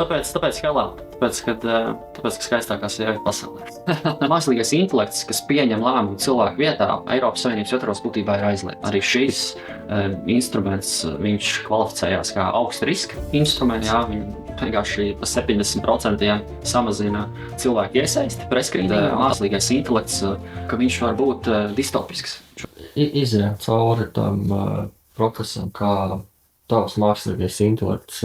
Tāpēc Helēna. Tāpēc, ka skaistākā sieviete pasaulē. Mākslīgais intelekts, kas pieņem lēmumu cilvēku vietā, Eiropas Savienības ietvaros būtībā ir aizliegts. Arī šīs instruments, viņš kvalificējās kā augsta riska instruments. Jā, viņi vienkārši pa 70% samazina cilvēku iesaisti preskrīningā. Mākslīgais intelekts, ka viņš var būt distopisks. Izējām cauri tam procesam, kā tavs mākslīgais intelekts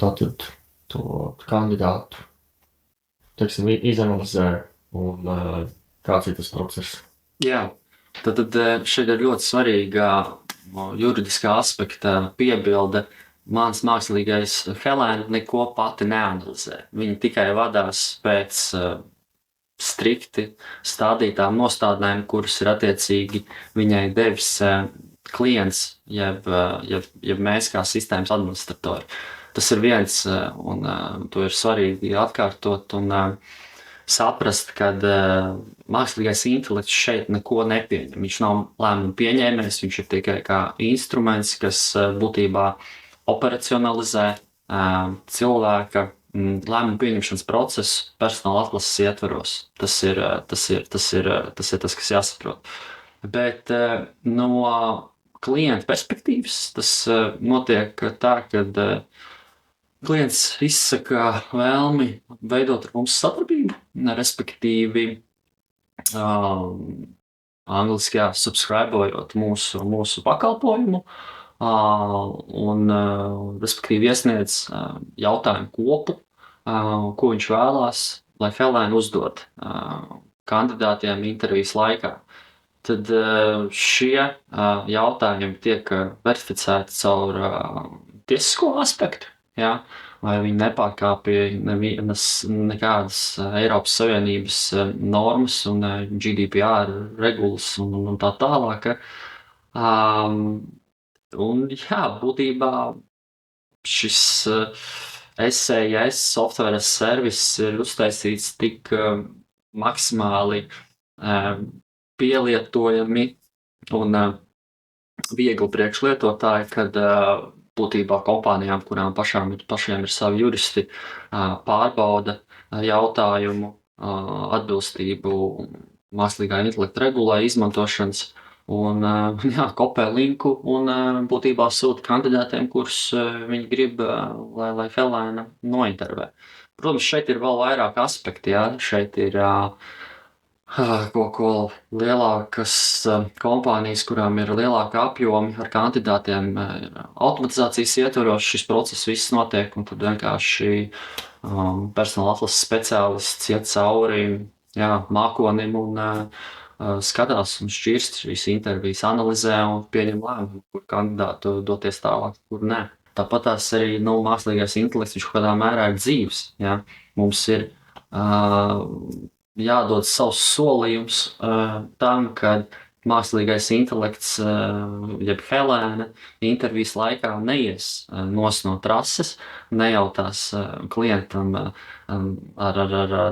tātad to kandidātu, teiksim, izanalizē un kāds ir tas process? Jā, tad šeit ir ļoti svarīga juridiskā aspekta piebilde. Mans mākslīgais Helēna neko pati neanalizē. Viņa tikai vadās pēc strikti stādītām nostādnēm, kuras ir attiecīgi viņai devis klients, jeb mēs kā sistēmas administratori. Tas ir viens, un to ir svarīgi atkārtot un saprast, ka mākslīgais intelekts šeit neko nepieņem. Viņš nav lēmumu pieņēmējs, viņš ir tikai kā instruments, kas būtībā operacionalizē cilvēka lēmumu pieņemšanas procesu personāla atlases ietvaros. Tas ir tas, kas jāsaprot. Bet no klienta perspektīvas tas notiek tā, kad klients izsaka vēlmi veidot ar mums sadarbību, respektīvi angliski subscribojot mūsu pakalpojumu, un respektīvi iesniedz jautājumu kopu, ko viņš vēlās, lai Helēna uzdod kandidātiem intervijas laikā. Tad šie jautājumi tiek verificēti caur tiesisko aspektu, jā, lai viņi nepārkāpja nekādas Eiropas Savienības normas un GDPR regulas un tā tālāk. Un jā, būtībā šis SaaS software service ir uztaisīts tik maksimāli pielietojami un viegli priekšlietotāji, kad būtībā kompānijām, kurām pašiem ir savi juristi, pārbauda jautājumu atbilstību mākslīgā intelekta regulai izmantošanas un kopē linku un būtībā sūta kandidātiem, kurus viņi grib, lai Helēna nointervē. Protams, šeit ir vēl vairāk aspekti, jā, šeit ir ko lielākas kompānijas, kurām ir lielāka apjomi ar kandidātiem, automatizācijas ietvaros šis process viss notiek, un tad vienkārši personāla atlases speciālists iet cauri mākonim un skatās un šķirst šīs intervijas, analizē un pieņem lēmumu, kur kandidātu doties tālāk, kur nē. Tāpat tās arī mākslīgais intelekts, viņš kādā mērā ir dzīves. Ja? Mums ir jādod savs solījums tam, kad mākslīgais intelekts, jeb Helēna, intervijas laikā neies no trases, nejautās klientam ar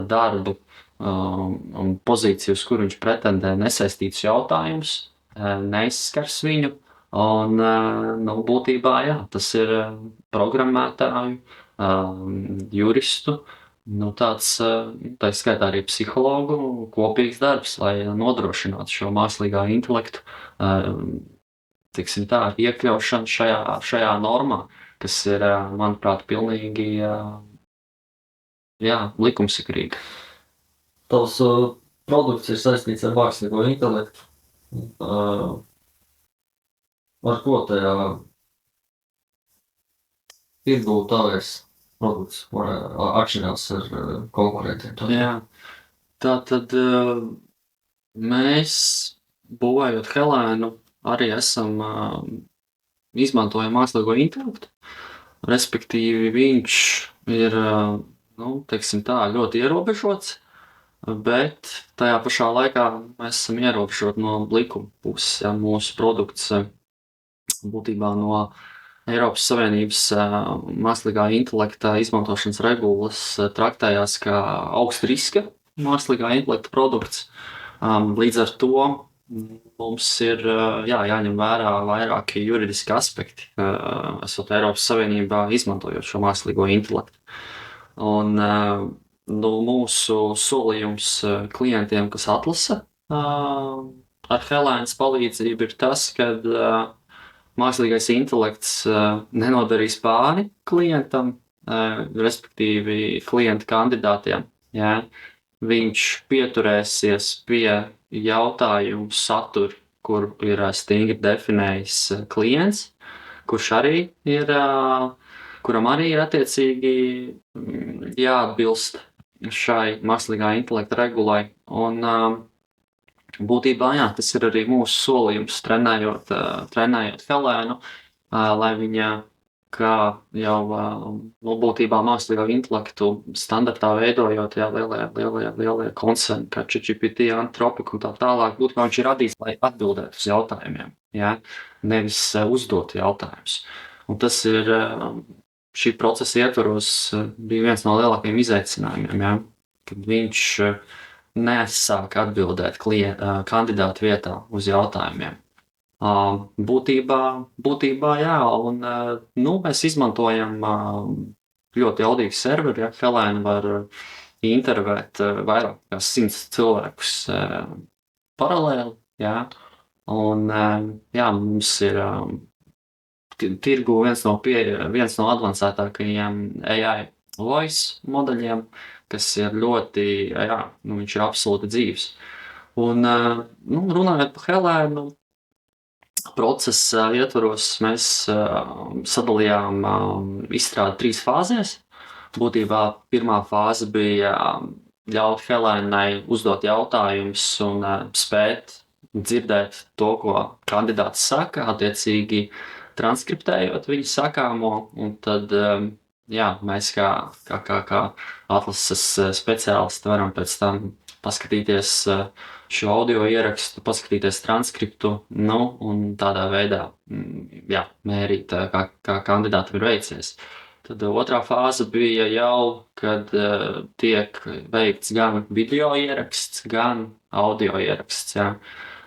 darbu un pozīciju, uz kuru viņš pretendē, nesaistīts jautājums, neizskars viņu. Un būtībā tas ir programmētāju, juristu, tāds, tā skaitā arī psihologu kopīgs darbs, lai nodrošinātu šo mākslīgā intelektu, iekļaušanu šajā normā, kas ir, manuprāt, pilnīgi likumsakrīga. Tavs produkts ir saistīts ar mākslīgo intelektu. Ar ko tajā tirgū tavs produkts atšķirās ar konkurentiem? Jā, tātad mēs, būvējot Helēnu, arī esam izmantojam mākslīgo intelektu, respektīvi viņš ir, ļoti ierobežots, bet tajā pašā laikā mēs esam ierobežoti no likuma puses. Ja, mūsu produkts būtībā no Eiropas Savienības mākslīgā intelekta izmantošanas regulas traktējās kā augsta riska mākslīgā intelekta produkts. Līdz ar to mums ir jāņem vērā vairāki juridiski aspekti, esot Eiropas Savienībā izmantojot šo mākslīgo intelektu. Un mūsu solījums klientiem, kas atlasa ar Helēnas palīdzību, ir tas, ka mākslīgais intelekts nenodarīs pāri klientam, respektīvi klienta kandidātiem. Ja? Viņš pieturēsies pie jautājumu satura, kur ir stingri definējis klients, kuram arī ir attiecīgi jāatbilst šai mākslīgā intelekta regulai. Un būtībā, tas ir arī mūsu solījums trenējot Helēnu, lai viņa, kā jau būtībā mākslīgo intelektu standartā veidojot lielie koncerni, kā ChatGPT, Anthropic un tā tālāk, būtībā viņš ir radīts, lai atbildētu uz jautājumiem, nevis uzdot jautājumus. Un tas ir šī procesa ietvaros bija viens no lielākajiem izaicinājumiem, kad viņš nesāk atbildēt kandidātu vietā uz jautājumiem. Būtībā jā, un mēs izmantojam ļoti jaudīgu serveri, Helēna var intervēt vairāk kā 100 cilvēkus paralēli, un mums ir tirgu viens no advancētākajiem AI voice modeļiem, kas ir ļoti, viņš ir absolūti dzīvs. Un runājot par Helēnu, procesa ietvaros mēs sadalījām izstrādi 3 fāzēs. Būtībā pirmā fāze bija ļaut Helēnai uzdot jautājumus un spēt dzirdēt to, ko kandidāts saka, attiecīgi transkriptējot viņa sakāmo, un tad mēs kā atlases speciālisti varam pēc tam paskatīties šo audio ierakstu, paskatīties transkriptu, un tādā veidā mērīt, kā kandidātam ir veicies. Tad otrā fāze bija jau, kad tiek veikts gan video ieraksts, gan audio ieraksts.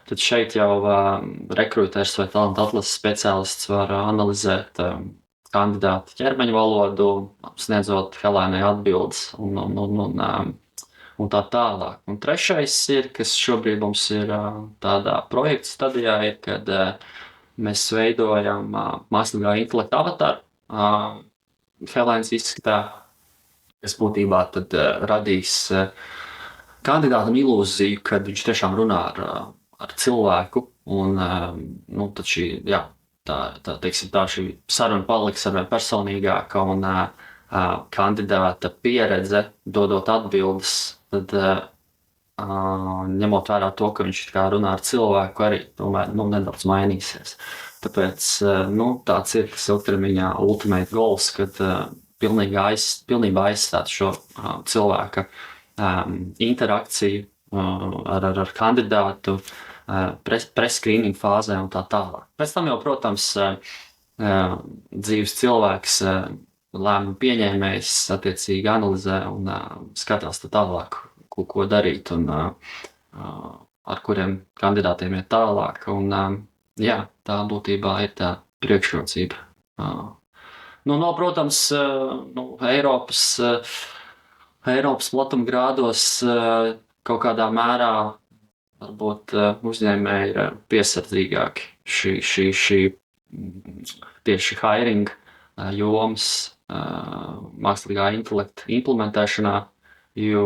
Tad šeit jau rekrutērs vai talantu atlases speciālists var analizēt kandidātu ķermeņa valodu, sniedzot Helēnai atbildes un tā tālāk. Un trešais ir, kas šobrīd mums ir tādā projekta stadijā, ir, kad mēs veidojam mākslīgā intelekta avataru Helēnas izskatā, kas būtībā tad radīs kandidātam ilūziju, kad viņš tiešām runā ar cilvēku, un tad šī saruna paliks arvien personīgāka, un kandidāta pieredze dodot atbildes, tad ņemot vērā to, ka viņš runā ar cilvēku, arī tomēr nedaudz mainīsies. Tāpēc tāds ir tas ilgtermiņā ultimate goals, kad pilnībā aizstāt šo cilvēka interakciju ar kandidātu prescreening fāzē un tā tālāk. Pēc tam jau, protams, dzīves cilvēks, lēmumu pieņēmējs attiecīgi analizē un skatās tālāk, ko darīt un ar kuriem kandidātiem iet tālāk. Un, tā būtībā ir tā priekšrocība. Protams, Eiropas platumgrādos kaut kādā mērā varbūt uzņēmēji ir piesardzīgāki tieši hiring jomas mākslīgā intelekta implementēšanā, jo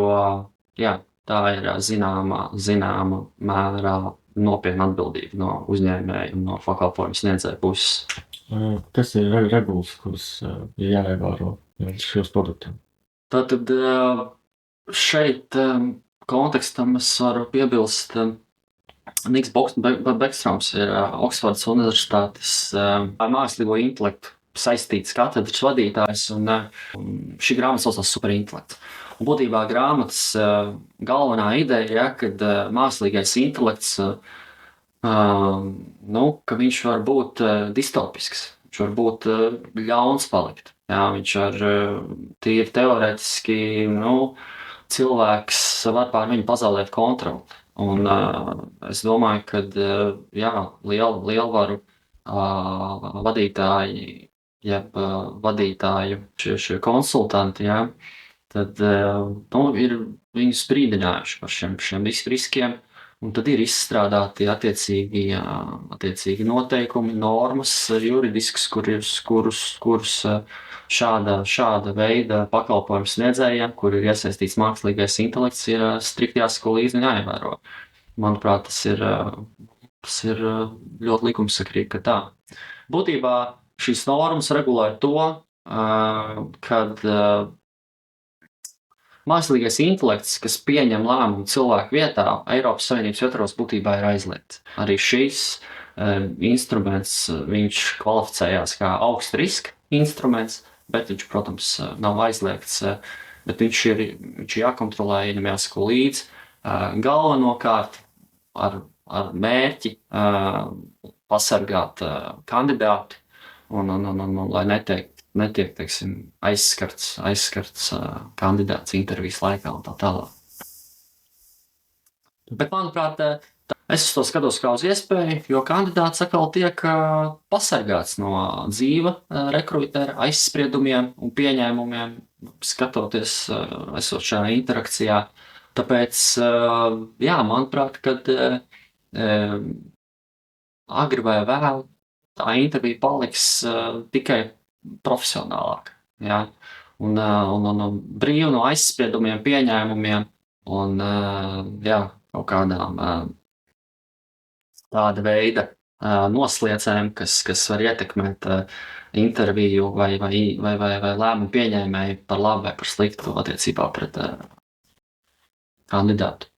tā ir zināma mērā nopietna atbildība no uzņēmēja un no pakalpojumu sniedzēja puses. Kas ir regulas, kuras ir jāievēro šos produktiem? Tātad šeit kontekstam es varu piebilst, Niks Bekstroms ir Oksfordas Universitātes mākslīgo intelektu saistīts katedras vadītājs, un šī grāmata saucās Superintelekts. Un būtībā grāmatas galvenā ideja, kad mākslīgais intelekts, ka viņš var būt distopisks, viņš var būt ļauns palikt. Viņš var tīri teorētiski, cilvēks var pār viņu pazaudēt kontroli. Un es domāju, ka jā, lielvaru vadītāji, jeb vadītāju šie konsultanti, jā, tad ir viņus brīdinājuši par šiem riskiem, un tad ir izstrādāti attiecīgi noteikumi, normas juridiskas, kurus šāda veida pakalpojumu sniedzējiem, kur ir iesaistīts mākslīgais intelekts, ir strikti jāsako līdzi un jāievēro. Manuprāt, tas ir ļoti likumsakrīgi, ka tā. Būtībā šīs normas regulē to, kad mākslīgais intelekts, kas pieņem lēmumu cilvēku vietā, Eiropas Savienības ietvaros būtībā ir aizliegts. Arī šis instruments, viņš kvalificējās kā augsta riska instruments, bet viņš, protams, nav aizliegts, bet viņš ir jākontrolē, viņam jāsako līdzi, galvenokārt ar mērķi pasargāt kandidātu un lai netiek, teiksim, aizskarts kandidāts intervijas laikā un tā tālāk. Bet, manuprāt, es to skatos kā uz iespēju, jo kandidāts atkal tiek pasargāts no dzīva rekrutera aizspriedumiem un pieņēmumiem, skatoties esot šajā interakcijā. Tāpēc, jā, manuprāt, kad agri vai vēl tā intervija paliks tikai profesionālāk, jā, un brīvi no aizspriedumiem, pieņēmumiem un, jā, kaut kādām tāda veida nosliecēm, kas var ietekmēt interviju vai lēmumu pieņēmēju par labu vai par sliktu attiecībā pret kandidātu.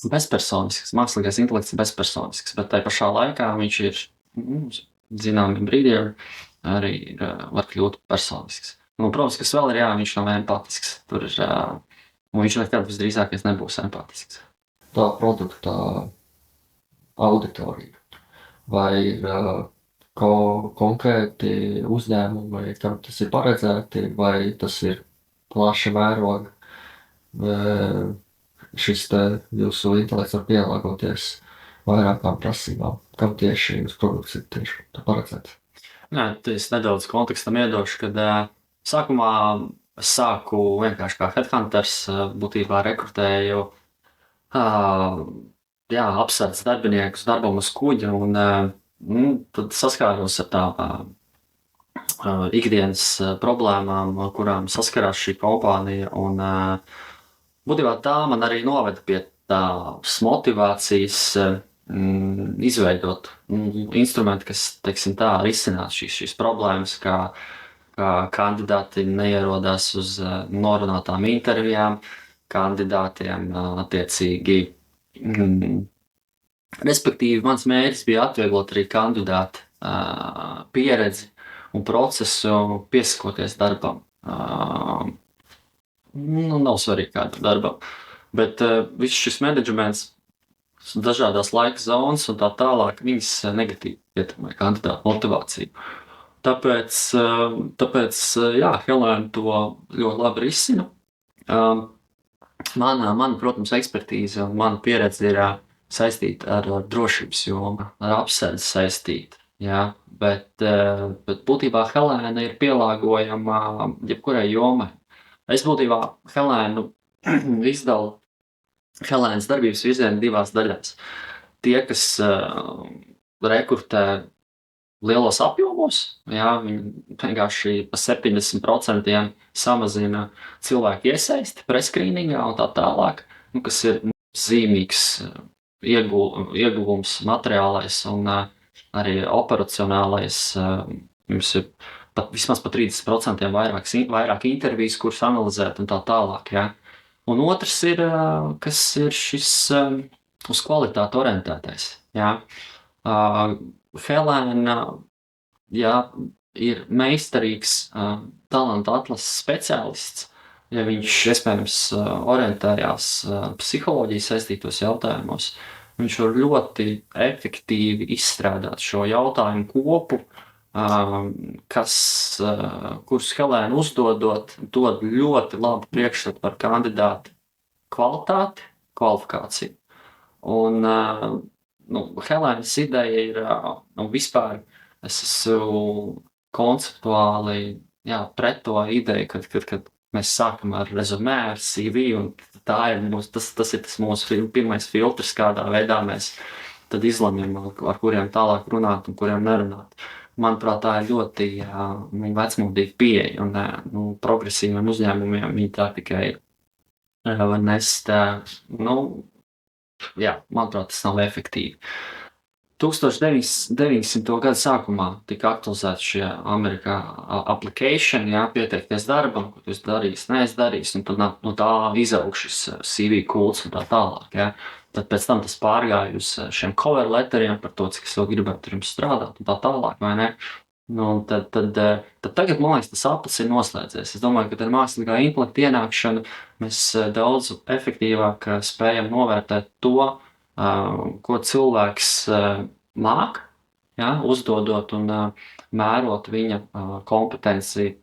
Bezpersonisks, mākslīgais intelekts ir bezpersonisks, bet tai pašā laikā viņš ir, zināmiem brīdiem, arī var kļūt personisks. Un, protams, kas vēl ir, jā, viņš nav empatisks. Tur ir, un viņš nekad visdrīzākais nebūs empatisks. Tā produkta auditorija. Vai ir konkrēti uzņēmumi, kam tas ir paredzēti, vai tas ir plaša mēroga? Šis te jūsu intelekts var pielāgoties vairākām prasībām. Kam tieši jūs produkts ir tieši paredzēts? Nē, es nedaudz kontekstam iedošu, kad sākumā es sāku vienkārši kā headhunters, būtībā rekrutēju apsardz darbiniekus darbam uz kuģa, un tad saskāros ar tām ikdienas problēmām, kurām saskarās šī kompānija, un būtībā tā man arī noveda pie tās motivācijas izveidot instrumentu, kas, teiksim tā, risinās šīs problēmas, kā kandidāti neierodās uz norunātām intervijām, kandidātiem attiecīgi. Respektīvi, mans mērķis bija atvieglot arī kandidātu pieredzi un procesu piesakoties darbam. Nav svarīgi kādam darbam, bet viss šis menedžments, dažādās laika zonas un tā tālāk, viņas negatīvi ietekmē kandidātu motivāciju. Tāpēc jā, Helēna to ļoti labi risina. Mana, protams, ekspertīze un mana pieredze ir saistīta ar drošības jomu, ar apsardzi saistīta. Jā, bet būtībā Helēna ir pielāgojama jebkurai jomai. Es būtībā Helēnu izdalu Helēnas darbības virzienu divās daļās. Tie, kas rekrutē lielos apjomos, jā, viņi vienkārši pa 70% samazina cilvēku iesaisti preskrīningā un tā tālāk, kas ir zīmīgs ieguvums materiālais un arī operacionālais. Jums ir vismaz pa 30% vairāk intervijas, kuras analizēt un tā tālāk. Jā. Un otrs ir, kas ir šis uz kvalitāti orientētais. Jā. Helēna, jā, ir meistarīgs talanta atlases speciālists, ja viņš iespējams orientējās psiholoģijas saistītos jautājumos. Viņš var ļoti efektīvi izstrādāt šo jautājumu kopu, kurus Helēna uzdodot, dod ļoti labu priekšstatu par kandidātu kvalitāti, kvalifikāciju. Un Helēnas ideja ir, vispār es esmu konceptuāli pret to ideju, kad mēs sākam ar rezumē, ar CV, un tas ir tas mūsu pirmais filtrs, kādā veidā mēs tad izlemjam, ar kuriem tālāk runāt un kuriem nerunāt. Manuprāt, tā ir ļoti vecmodīga pieeja, un progresīviem uzņēmumiem viņi tā tikai var nest, manuprāt, tas nav efektīvi. 1900. gada sākumā tika aktualizēts šie Amerikā application, pieteikties darbam, ko tu esi darījis, neesi darījis, un tad no tā izaug šis CV kults un tā tālāk, Tad pēc tam tas pārgāja uz šiem cover letteriem par to, cik es vēl gribētu ar jums strādāt un tā tālāk, vai ne? Tad tagad, man liekas, tas aplis ir noslēdzies. Es domāju, ka ar mākslīgā intelekta ienākšanu mēs daudz efektīvāk spējam novērtēt to, ko cilvēks māk, uzdodot un mērot viņa kompetenci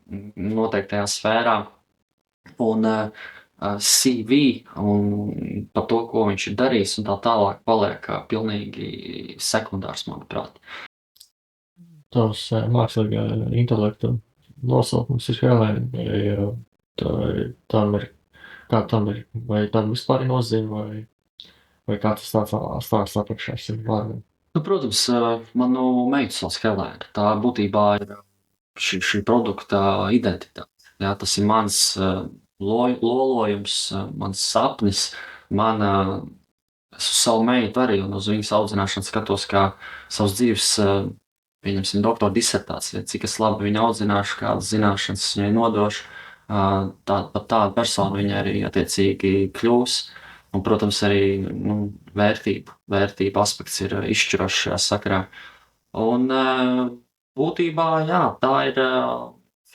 noteiktajā sfērā. Un CV un par to, ko viņš ir darījis un tā tālāk paliek pilnīgi sekundārs, manuprāt. Tavs mākslīgā intelekta nosaukums ir Helēna, vai tam ir, vai tam vispār ir nozīme, vai kā tas stāsts apakšās ir vārdi? Protams, manu meitu sauc Helēna. Tā būtībā ir šī produkta identitāte. Tas ir mans lolojums, mans sapnis. Es uz savu meitu arī un uz viņas audzināšanu skatos kā savas dzīves, pieņemsim, doktora disertācija. Cik es labi viņu audzināšu, kādas zināšanas viņai nodošu, par tādu personu viņa arī attiecīgi kļūs. Un, protams, arī vērtība aspekts ir izšķirošs šajā sakarā. Un būtībā, tā ir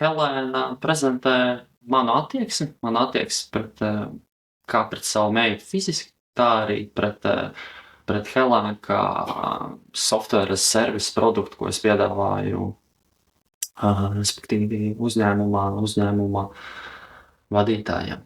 Helēna prezentē manu attieksmi kā pret savu meitu fiziski, tā arī pret Helēnu kā software as service produktu, ko es piedāvāju, respektīvi uzņēmuma vadītājiem.